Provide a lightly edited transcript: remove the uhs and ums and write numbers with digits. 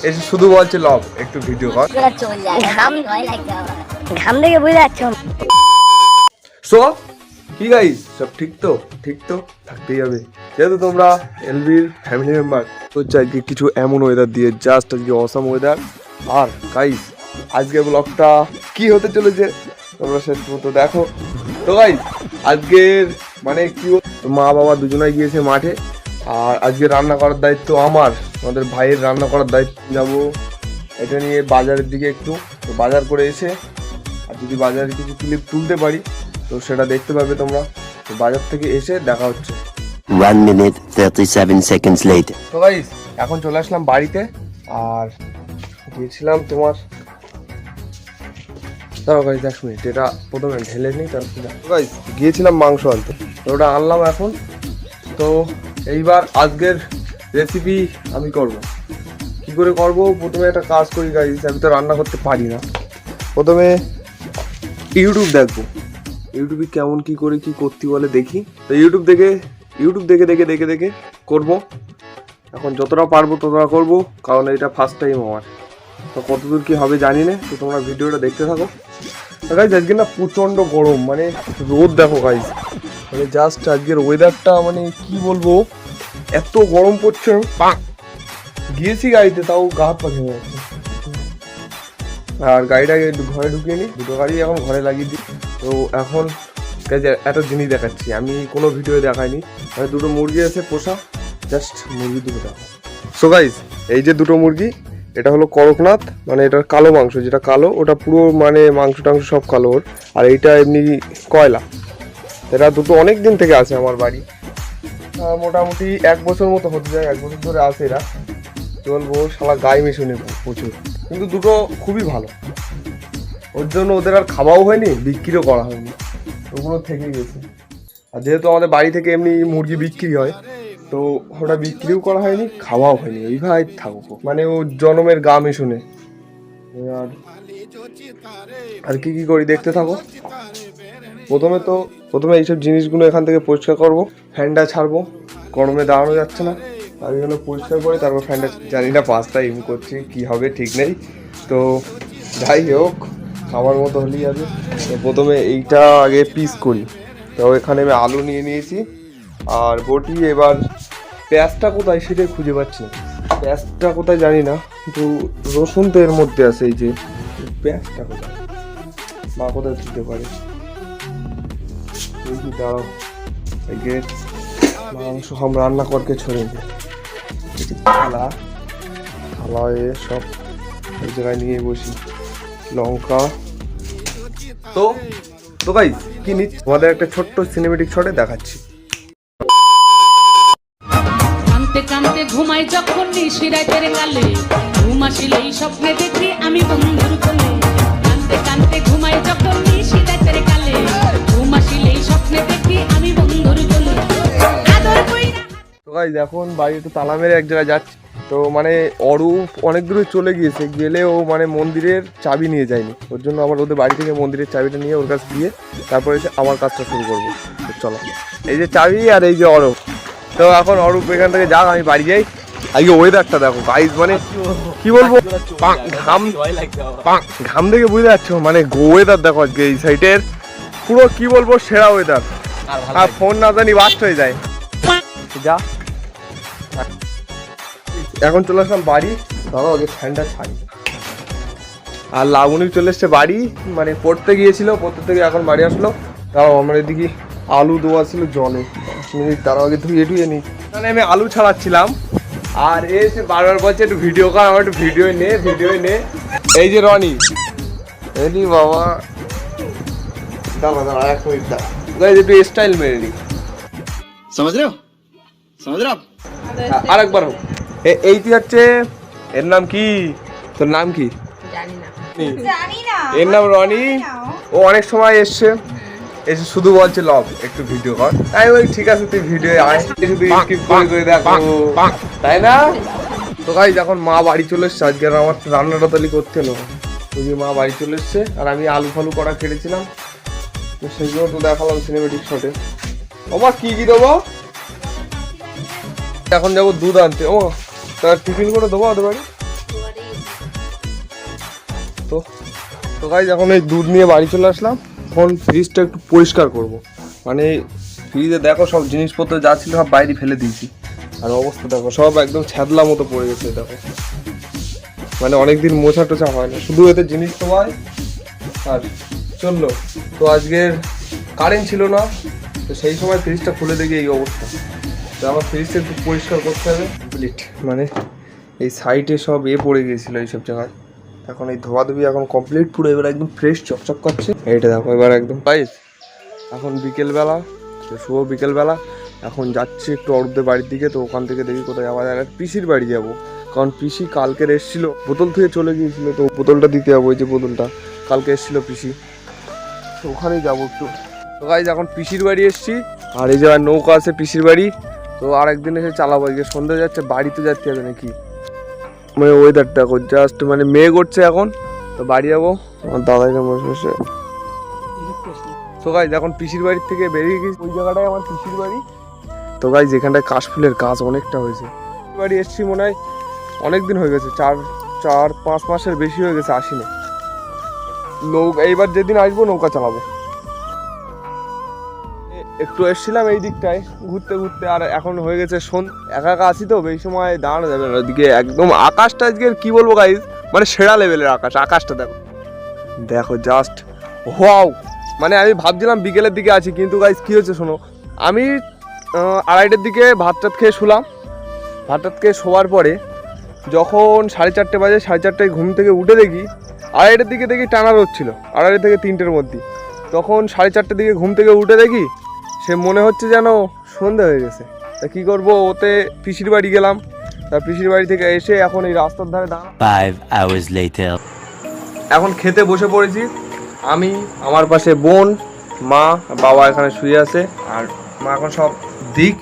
এসে শুধু বলছে লব একটু ভিডিও কর। ঘাম দেখে বুঝে যাচ্ছ। সো কি গাইস, সব ঠিক তো? ঠিক তো থাকতেই হবে, যেহেতু তোমরা এলবির ফ্যামিলি মেম্বার। তো আজকে কিছু এমন ওয়েদার দিয়ে, জাস্ট আজকে অসাম ওয়েদার। আর গাইস আজকে ব্লগটা কি হতে চলেছে তোমরা শেষ পর্যন্ত দেখো। তো গাইস আজকের মানে কি, মা বাবা দুজনাই গিয়েছে মাঠে, আর আজকে রান্না করার দায়িত্ব আমার, আমাদের ভাইয়ের রান্না করার দায়িত্ব। যাবো এটা নিয়ে বাজারের দিকে একটু, তো বাজার করে এসে আর যদি বাজারে কিছু ক্লিপ তুলতে পারি তো সেটা দেখতে পাবে তোমরা। তো বাজার থেকে এসে দেখা হচ্ছে। 1 minute 37 seconds later. তো গাইস এখন চলে আসলাম বাড়িতে, আর গিয়েছিলাম তোমার, দাঁড়াও গাইস 1 মিনিট, এটা প্রথমে ঢেলে নিই তারপর। গাইস গিয়েছিলাম মাংস আনতে, তো ওটা আনলাম এখন। তো এইবার আজকের রেসিপি আমি করব, কি করে করব? প্রথমে একটা কাজ করি গাইস, আমি তো রান্না করতে পারি না। প্রথমে ইউটিউব দেখবো, ইউটিউবে কেমন কি করে কি করতে বলে দেখি। তো ইউটিউব দেখে করব। এখন যতটা পারবো ততটা করব, কারণ এটা ফার্স্ট টাইম আমার। তো কতদূর কি হবে জানি না, তো তোমরা ভিডিওটা দেখতে থাকো। গাইজ আজকে না প্রচণ্ড গরম, মানে রোদ দেখো গাইজ, মানে জাস্ট আজকের ওয়েদারটা মানে কি বলবো, এত গরম পড়ছে। গিয়েছি গাড়িতে, তাও গা হাত পা ঘেমে যাচ্ছে। আর গাড়িটাকে ঘরে ঢুকিয়ে নিই, দুটো গাড়ি এখন ঘরে লাগিয়ে দিই। তো এখন একটা জিনিস দেখাচ্ছি, আমি কোনো ভিডিও দেখাইনি। মানে দুটো মুরগি আছে পোষা, জাস্ট মুরগি দুটো দেখো। সো গাইজ এই যে দুটো মুরগি, এটা হলো করকনাথ, মানে এটার কালো মাংস, যেটা কালো ওটা পুরো মানে মাংস টাংস সব কালো ওর। আর এইটা এমনি কয়লা। এরা দুটো অনেক দিন থেকে আছে আমার বাড়ি, মোটামুটি 1 বছর মতো হতে যায়, 1 বছর ধরে আছে এরা। বলবো শালা গায়ে মিশনে প্রচুর, কিন্তু দুটো খুবই ভালো। ওর জন্য ওদের আর খাওয়াও হয়নি, বিক্রিও করা হয়নি, ওগুলো থেকে গেছে। আর যেহেতু আমাদের বাড়ি থেকে এমনি মুরগি বিক্রি হয়, তো ওটা বিক্রিও করা হয়নি, খাওয়াও হয়নি, ওই ভাই থাকুক, মানে ও জনমের গা মিশনে। আর কি কি করি দেখতে থাকো। প্রথমে এইসব জিনিসগুলো এখান থেকে পরিষ্কার করবো, ফ্যানটা ছাড়বো, গরমে দাঁড়ানো যাচ্ছে না, আর এগুলো পরিষ্কার করে তারপর ফ্যানটা, জানি না 5টা ইম করছি কি হবে ঠিক নেই। তো যাই হোক খাবার মতো হলেই যাবে। তো প্রথমে এইটা আগে পিস করি। তো এখানে আমি আলু নিয়ে নিয়েছি আর বটি। এবার পেঁয়াজটা কোথায় সেটাই খুঁজে পাচ্ছি না, পেঁয়াজটা কোথায় জানি না, কিন্তু রসুন তো এর মধ্যে আছে। এই যে পেঁয়াজটা কোথায়, মা কোথায় দিতে পারে, দাঁড়াও, এই যে মাংস हम রান্না করকে ছড়িয়ে থালা এ সব এই জায়গায় নিয়ে বসি, লঙ্কা। তো গাইস কি নিচ্ছি তোমাদের একটা ছোট্ট সিনেমেটিক শটে দেখাচ্ছি। কানতে কানতে ঘুমাই যখন নিশিরাতের কালে, ঘুম আসিলেই স্বপ্নে দেখি আমি বন্ধুর কোলে। কানতে কানতে ঘুমাই যখন নিশিরাতের কালে, ঘুম আসিলেই স্বপ্নে দেখি আমি বন্ধুর কোলে। তো গাইস এখন বাড়ি একটু তালা মেরে এক জায়গায় যাচ্ছি। তো মানে অরূপ অনেক দূরে চলে গিয়েছে, গেলে ও মানে মন্দিরের চাবি নিয়ে যায়নি, ওর জন্য আমার ওদের বাড়ি থেকে মন্দিরের চাবিটা নিয়ে ওর কাছে দিয়ে তারপরে এসে আমার কাজটা শুরু করবো। তো চলো, এই যে চাবি আর এই যে অরূপ। তো এখন অরূপ এখান থেকে যাক, আমি বাড়ি যাই। আজকে ওয়েদারটা দেখো গাইস, মানে কি বলবো, ঘাম দেখে বুঝতে পারছো, মানে ওয়েদার দেখো আজকে এই সাইডের পুরো কি বলবো সেরা ওয়েদার। আর ফোন না জানি বাস্ট হয়ে যায়। যা এখন চলে আসলাম বাড়ি, দাদা আগে ফ্যানটা ছাড়ি। আর লাবণী চলে এসছে বাড়ি, মানে পড়তে গিয়েছিল, পড়তে থেকে এখন বাড়ি আসলো। তাও আমার এদিকে আলু দেওয়া ছিল জলে, 10 মিনিট তার আগে ধুয়ে নিই। মানে আমি আলু ছাড়াচ্ছিলাম, আর এসে বারবার বলছে একটু ভিডিও কর, আমার একটু ভিডিও নে। এই যে রনি, এই বাবা দাঁড়া 1 মিনিট দাঁড়া, একটু স্টাইল মেরে নি, समझ रहे हो আরেকবার হোক। এইটি হচ্ছে, এর নাম কি, তোর নাম কি? এর নাম রনি। ও অনেক সময় এসে শুধু বলছে লব একটু ভিডিও কর, তাই ওই ঠিক আছে তুই ভিডিও আয়, শুধু স্কিপ করে দেখো, তাই না? তো গাইস এখন মা বাড়ি চলে এসছে, আজকে আমার রান্নাটা তালি করতে হলো। ওই যে মা বাড়ি চলে এসছে, আর আমি আলু ফালু করা কেটেছিলাম, তো সেইগুলো তো দেখালাম সিনেমেটিক শটে। ও মা কি দেবো? এখন যাবো দুধ আনতে। ও তার টিফিন করে দেবো ওদের বাড়ি। তো গাইস এখন এই দুধ নিয়ে বাড়ি চলে আসলাম। এখন ফ্রিজটা একটু পরিষ্কার করব। মানে ফ্রিজে দেখো সব জিনিসপত্র যা ছিল সব বাইরে ফেলে দিয়েছি, আর অবস্থা দেখো সব একদম ছ্যাদলা মতো পড়ে গেছে। দেখো মানে অনেকদিন মোছা টোছা হয় না, শুধু এতে জিনিস তো হয় আর চললো। তো আজকের কারেন্ট ছিল না, তো সেই সময় ফ্রিজটা খুলে দেখি এই অবস্থা। তো আমার ফ্রিজটা একটু পরিষ্কার করতে হবে কমপ্লিট। মানে এই সাইডে সব পড়ে গিয়েছিলো এইসব জায়গায়, এখন এই ধোয়াধুবি এখন কমপ্লিট পুরো, এবার একদম ফ্রেশ চকচক করছে। এইটা দেখো এবার একদম পাইস। এখন বিকেলবেলা, শুভ বিকেলবেলা, এখন যাচ্ছি একটু অরূপদের বাড়ির দিকে। তো ওখান থেকে দেখি কোথায় যাওয়া যায়। পিসির বাড়ি যাব, কারণ পিসি কালকে এসেছিলো, বোতল থেকে চলে গিয়েছিল, তো বোতলটা দিতে যাবো। ওই যে বোতলটা কালকে এসেছিল পিসি, তো ওখানেই যাবো একটু। তো গাইজ এখন পিসির বাড়ি এসেছি, আর এই যে নৌকা আছে পিসির বাড়ি। তো আর একদিন এসে চালাবো। আজকে সন্ধ্যা যাচ্ছে, বাড়িতে যাচ্ছে হবে নাকি। মানে ওয়েদার দেখো জাস্ট, মানে মেঘ উঠছে এখন। তো বাড়ি যাবো, আমার দাদাই না বসে বসে। তো গাইজ এখন পিসির বাড়ির থেকে বেরিয়ে গেছি, ওই জায়গাটায় আমার পিসির বাড়ি। তো গাইজ এখানটায় কাশফুলের গাছ অনেকটা হয়েছে। বাড়ি এসছি মনে হয় অনেকদিন হয়ে গেছে, 4-5 মাসের বেশি হয়ে গেছে আসি না। নৌকা এইবার যেদিন আসবো নৌকা চালাবো। একটু এসছিলাম এই দিকটায় ঘুরতে ঘুরতে, আর এখন হয়ে গেছে একা একা আসি তো, এই সময় দাঁড়ানো যাবে না। ওদিকে একদম আকাশটা আজকে কি বলবো গাইজ, মানে সেরা লেভেলের আকাশটা দেখো, দেখো জাস্ট ওয়াও। মানে আমি ভাবছিলাম বিকেলের দিকে আছি, কিন্তু গাইজ কি হচ্ছে শোনো, আমি 2:30টার দিকে ভাত টাত খেয়ে শুলাম। ভাত টাত খেয়ে শোয়ার পরে যখন 4:30 বাজে, 4:30টায় ঘুম থেকে উঠে দেখি 2:30টার দিকে দেখি টানা রোদ ছিল, 2:30 থেকে 3টের মধ্যে। তখন 4:30টার দিকে ঘুম থেকে উঠে দেখি সে মনে হচ্ছে যেন সন্ধ্যা হয়ে গেছে। তা কী করবো, ওতে পিসির বাড়ি গেলাম। তা পিসির বাড়ি থেকে এসে এখন এই রাস্তার ধারে দাঁড়া। 5 hours later. এখন খেতে বসে পড়েছি আমি, আমার পাশে বোন, মা, বাবা এখানে শুয়ে আছে, আর মা এখন সব দিক